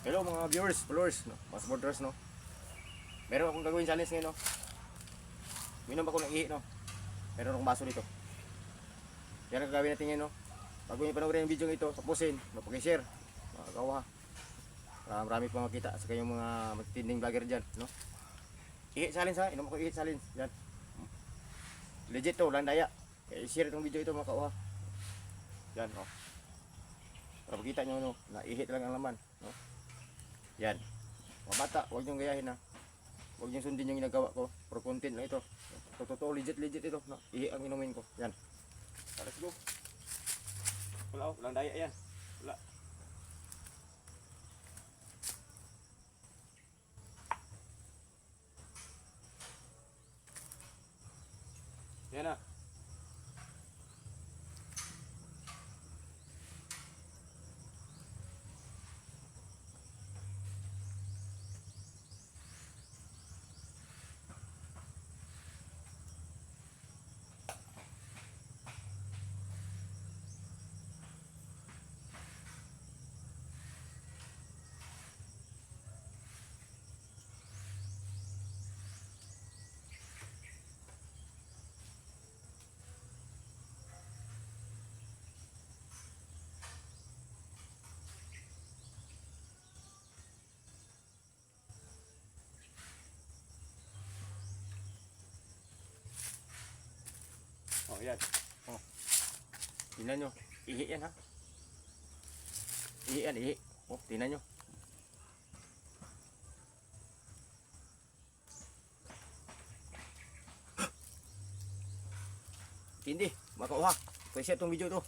Hello mga viewers, followers, no? Mga supporters, no? Meron akong gagawin challenge ngayon, no? Minom ako ng ihi, no? Meron akong baso dito. Yan ang gagawin natin ngayon, no? Bago nyo panoorin yung video ito, tapusin, pag-share, mga kawa. Para marami pang makita sa kayong mga magtinding vlogger dyan, no? Ihi challenge ha, inom ako ihi challenge, yan. Legit to, lang daya. Kaya i-share itong video ito, mga kawa. Yan, no? Para makita nyo, no? Na ihi lang ang laman, no? Yan. Mga bata, huwag niyong gayahin ha. Huwag niyong sundin yung ginagawa ko. For content lang ito. Totoo, legit ito. No? Ihi ang inumin ko. Yan. Let's go. Wala, walang daya yan. Wala. Yan na. Oh, yan. Oh. Tingnan nyo. Ihi yan ha. Ihi yan, ihi. Oh, tingnan nyo. Tindi, makauha. Pwede share itong video ito.